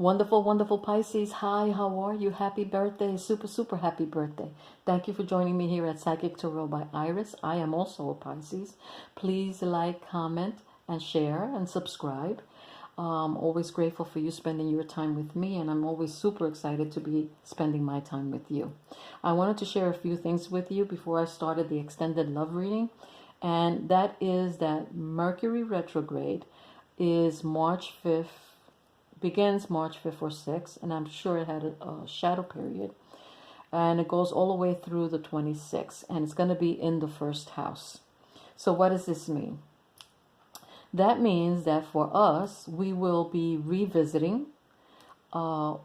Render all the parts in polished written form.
Wonderful, wonderful Pisces. Hi, how are you? Happy birthday. Super, super happy birthday. Thank you for joining me here at Psychic Tarot by Iris. I am also a Pisces. Please like, comment, and share and subscribe. Always grateful for you spending your time with me, and I'm always super excited to be spending my time with you. I wanted to share a few things with you before I started the extended love reading, and that is that Mercury retrograde is March 5th, begins March 5th or 6th, and I'm sure it had a shadow period, and it goes all the way through the 26th, and it's going to be in the first house. So what does this mean? That means that for us, we will be revisiting our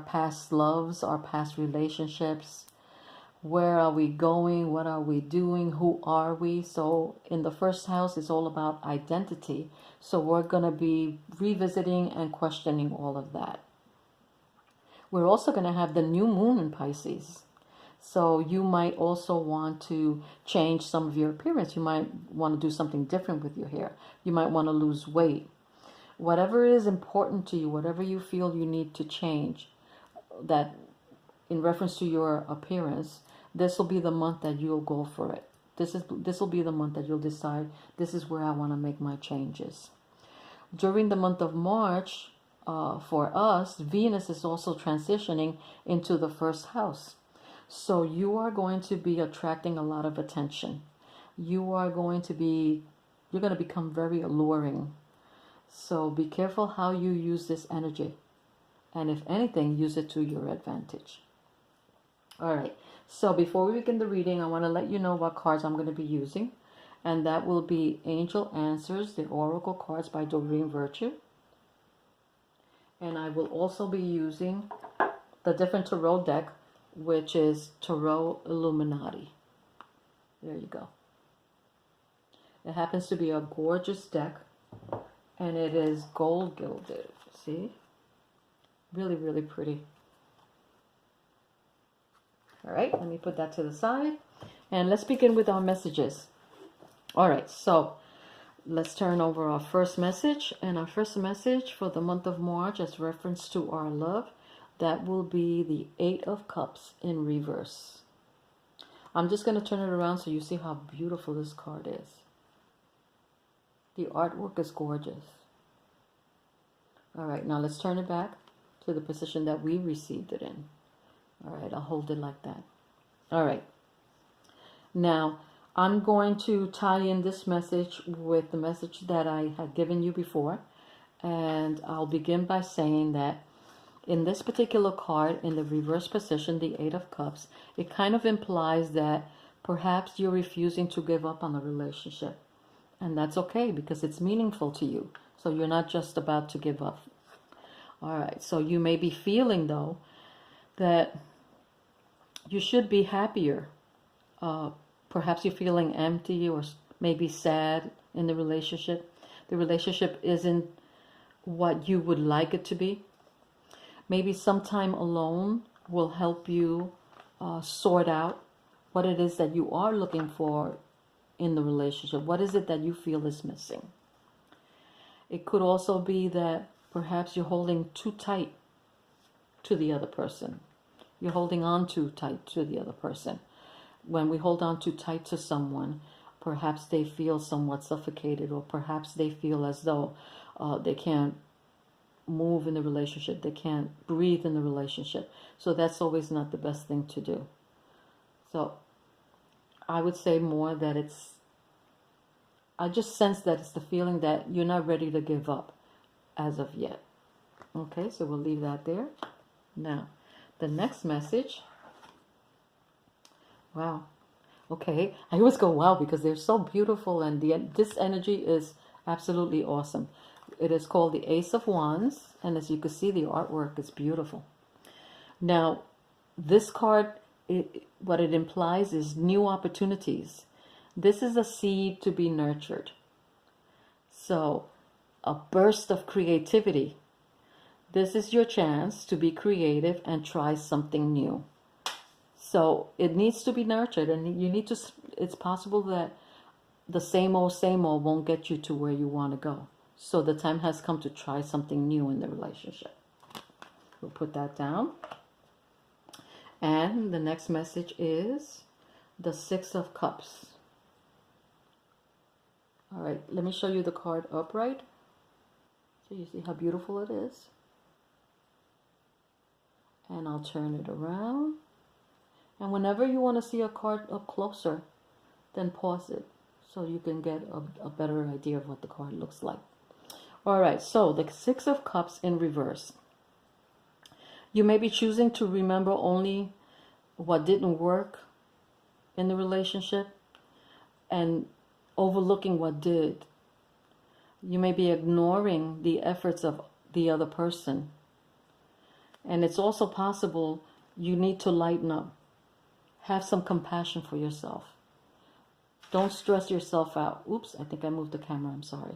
past loves, our past relationships. Where are we going? What are we doing? Who are we? So in the first house, it's all about identity. So we're going to be revisiting and questioning all of that. We're also going to have the new moon in Pisces. So you might also want to change some of your appearance. You might want to do something different with your hair. You might want to lose weight. Whatever is important to you, whatever you feel you need to change, that in reference to your appearance, this will be the month that you'll go for it. This will be the month that you'll decide, this is where I want to make my changes. During the month of March, for us, Venus is also transitioning into the first house. So you are going to be attracting a lot of attention. You're going to become very alluring. So be careful how you use this energy. And if anything, use it to your advantage. All right. So before we begin the reading, I want to let you know what cards I'm going to be using. And that will be Angel Answers, the Oracle cards by Doreen Virtue. And I will also be using the different tarot deck, which is Tarot Illuminati. There you go. It happens to be a gorgeous deck, and it is gold gilded. See? Really, really pretty. All right, let me put that to the side, and let's begin with our messages. All right, so let's turn over our first message, and our first message for the month of March as reference to our love, that will be the 8 of Cups in reverse. I'm just going to turn it around so you see how beautiful this card is. The artwork is gorgeous. All right, now let's turn it back to the position that we received it in. All right, I'll hold it like that. All right. Now, I'm going to tie in this message with the message that I had given you before. And I'll begin by saying that in this particular card, in the reverse position, the 8 of Cups, it kind of implies that perhaps you're refusing to give up on a relationship. And that's okay because it's meaningful to you. So you're not just about to give up. All right, so you may be feeling, though, that you should be happier. Perhaps you're feeling empty or maybe sad in the relationship. The relationship isn't what you would like it to be. Maybe some time alone will help you sort out what it is that you are looking for in the relationship. What is it that you feel is missing? It could also be that perhaps you're holding too tight to the other person. You're holding on too tight to the other person. When we hold on too tight to someone, perhaps they feel somewhat suffocated, or perhaps they feel as though they can't move in the relationship. They can't breathe in the relationship. So that's always not the best thing to do. So I would say more that I just sense that it's the feeling that you're not ready to give up as of yet. Okay, so we'll leave that there. Now, the next message. Wow. Okay, I always go wow because they're so beautiful, and this energy is absolutely awesome. It is called the Ace of Wands, and as you can see, the artwork is beautiful. Now, this card, what it implies is new opportunities. This is a seed to be nurtured. So, a burst of creativity. This is your chance to be creative and try something new. So it needs to be nurtured, and you need to, it's possible that the same old won't get you to where you want to go. So the time has come to try something new in the relationship. We'll put that down. And the next message is the Six of Cups. All right, let me show you the card upright. So you see how beautiful it is. And I'll turn it around. And whenever you want to see a card up closer, then pause it so you can get a better idea of what the card looks like. All right, so the Six of Cups in reverse. You may be choosing to remember only what didn't work in the relationship and overlooking what did. You may be ignoring the efforts of the other person. And it's also possible you need to lighten up. Have some compassion for yourself. Don't stress yourself out. Oops, I think I moved the camera. I'm sorry.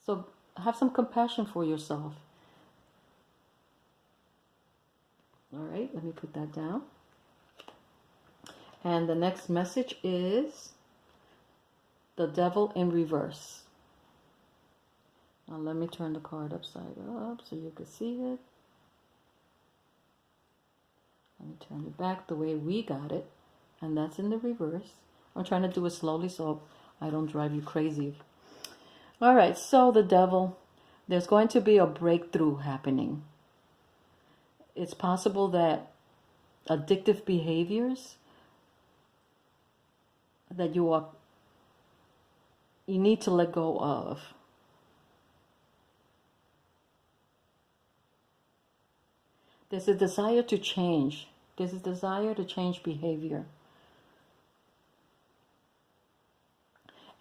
So have some compassion for yourself. All right, let me put that down. And the next message is the Devil in reverse. Now let me turn the card upside up so you can see it. Let me turn it back the way we got it. And that's in the reverse. I'm trying to do it slowly so I don't drive you crazy. All right, so the Devil, there's going to be a breakthrough happening. It's possible that addictive behaviors that you need to let go of. There's a desire to change. There's a desire to change behavior.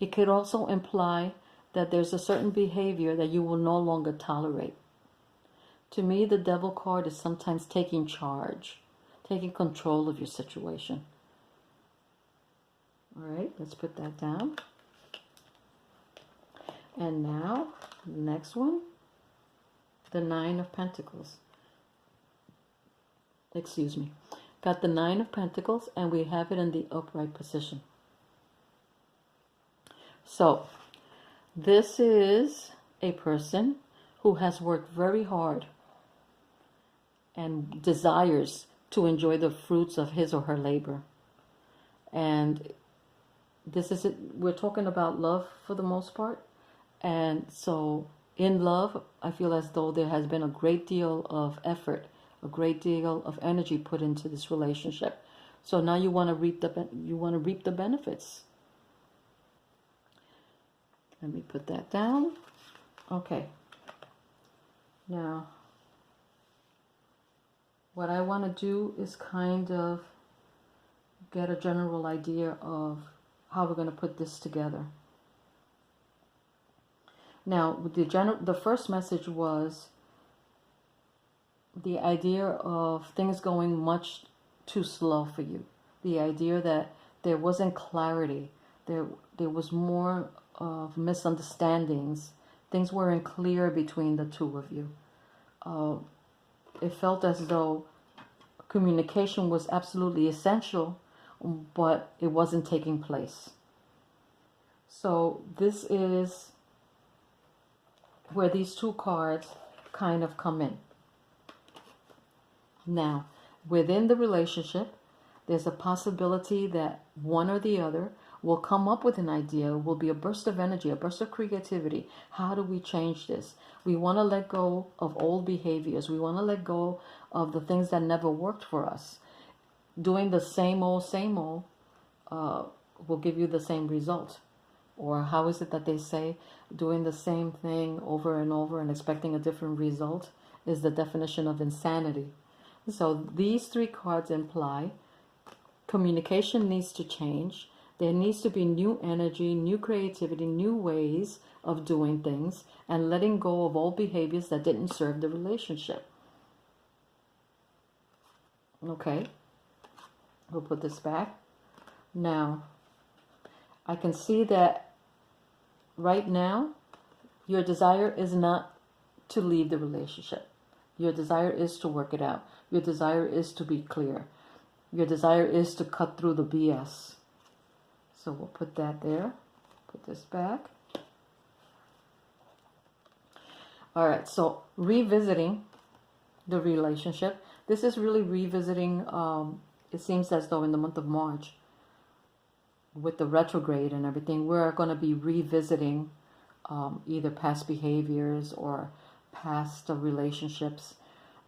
It could also imply that there's a certain behavior that you will no longer tolerate. To me, the Devil card is sometimes taking charge, taking control of your situation. All right, let's put that down. And now, the next one, the Nine of Pentacles. Excuse me. Got the Nine of Pentacles, and we have it in the upright position. So, this is a person who has worked very hard and desires to enjoy the fruits of his or her labor. And this is it. We're talking about love for the most part. And so in love, I feel as though there has been a great deal of effort, a great deal of energy put into this relationship. So now you want to reap the benefits. Let me put that down. Okay. Now, what I want to do is kind of get a general idea of how we're going to put this together. Now, the first message was the idea of things going much too slow for you. The idea that there wasn't clarity. There was more of misunderstandings. Things weren't clear between the two of you. It felt as though communication was absolutely essential, but it wasn't taking place. So this is where these two cards kind of come in. Now, within the relationship, there's a possibility that one or the other will come up with an idea, will be a burst of energy, a burst of creativity. How do we change this? We want to let go of old behaviors. We want to let go of the things that never worked for us. Doing the same old will give you the same result. Or how is it that they say doing the same thing over and over and expecting a different result is the definition of insanity. So these three cards imply communication needs to change. There needs to be new energy, new creativity, new ways of doing things, and letting go of old behaviors that didn't serve the relationship. Okay, we'll put this back. Now, I can see that right now, your desire is not to leave the relationship. Your desire is to work it out. Your desire is to be clear. Your desire is to cut through the BS. So we'll put that there. Put this back. All right, so revisiting the relationship. This is really revisiting, it seems as though in the month of March, with the retrograde and everything, we're going to be revisiting either past behaviors or past relationships.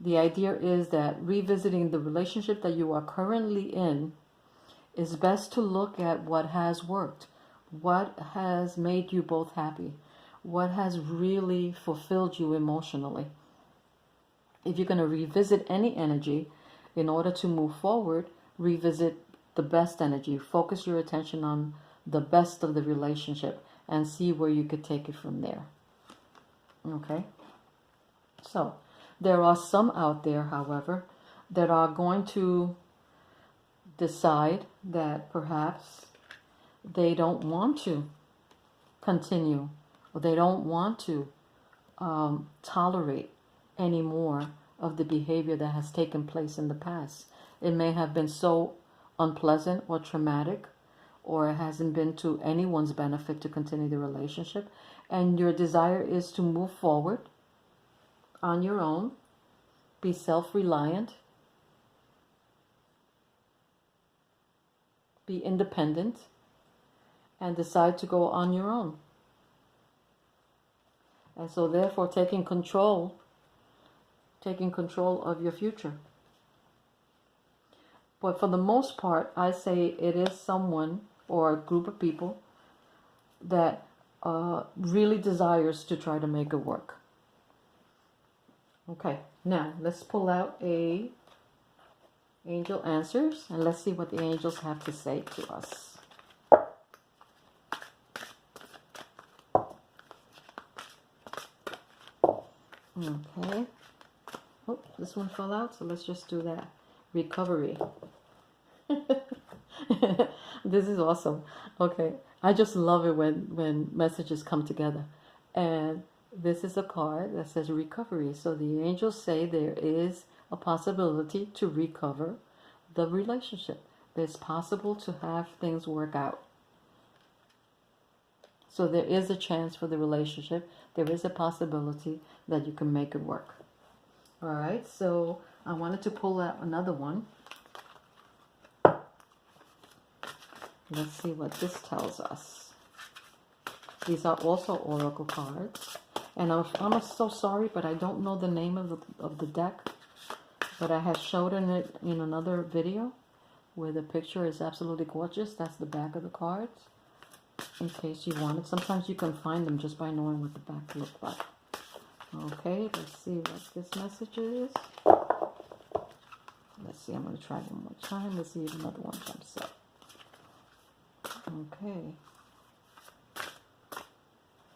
The idea is that revisiting the relationship that you are currently in is best to look at what has worked, what has made you both happy, what has really fulfilled you emotionally. If you're going to revisit any energy, in order to move forward, revisit the best energy. Focus your attention on the best of the relationship and see where you could take it from there. Okay? So, there are some out there, however, that are going to decide that perhaps they don't want to continue, or they don't want to tolerate any more of the behavior that has taken place in the past. It may have been so unpleasant or traumatic, or it hasn't been to anyone's benefit to continue the relationship, and your desire is to move forward on your own, be self-reliant, be independent, and decide to go on your own. And so therefore taking control of your future. But for the most part, I say it is someone or a group of people that really desires to try to make it work. Okay, now let's pull out a angel answers and let's see what the angels have to say to us. Okay. Oh, this one fell out, so let's just do that. Recovery. This is awesome. Okay, I just love it when messages come together. And this is a card that says recovery. So the angels say there is a possibility to recover the relationship. It's possible to have things work out. So there is a chance for the relationship. There is a possibility that you can make it work. All right, so I wanted to pull out another one. Let's see what this tells us. These are also oracle cards. And I'm so sorry, but I don't know the name of the deck. But I have showed it in another video where the picture is absolutely gorgeous. That's the back of the cards, in case you want it. Sometimes you can find them just by knowing what the back looks like. Okay, let's see what this message is. Let's see, I'm going to try one more time. Let's see if another one comes up. Okay.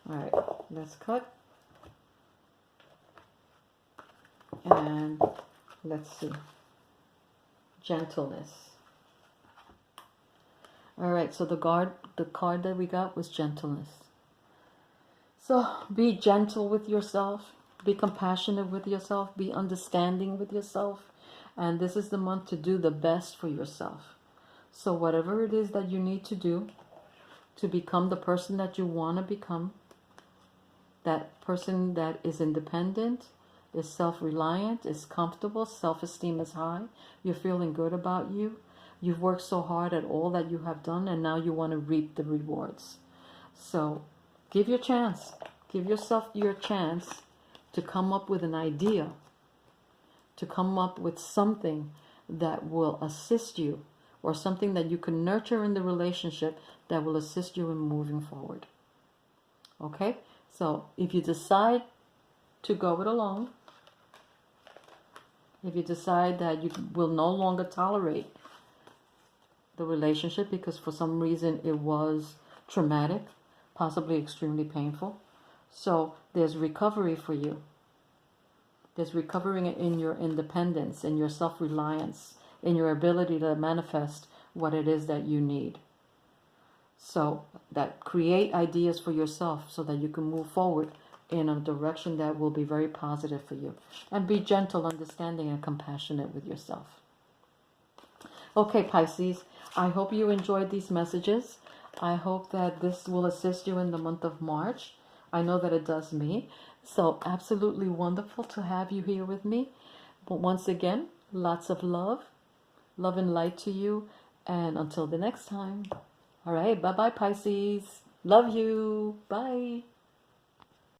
Alright, let's cut. And let's see. Gentleness. Alright, so the card that we got was gentleness. So be gentle with yourself, be compassionate with yourself, be understanding with yourself. And this is the month to do the best for yourself. So whatever it is that you need to do to become the person that you want to become, that person that is independent, is self-reliant, is comfortable, self-esteem is high, you're feeling good about you, you've worked so hard at all that you have done, and now you want to reap the rewards. So give your chance. Give yourself your chance to come up with an idea, to come up with something that will assist you, or something that you can nurture in the relationship that will assist you in moving forward. Okay? So if you decide to go it alone, if you decide that you will no longer tolerate the relationship because for some reason it was traumatic, possibly extremely painful, so there's recovery for you. There's recovering in your independence, in your self-reliance, in your ability to manifest what it is that you need. So that create ideas for yourself so that you can move forward in a direction that will be very positive for you. And be gentle, understanding, and compassionate with yourself. Okay, Pisces, I hope you enjoyed these messages. I hope that this will assist you in the month of March I know that it does me. So absolutely wonderful to have you here with me. But once again, lots of love and light to you. And until the next time. All right. Bye-bye, Pisces. Love you. Bye.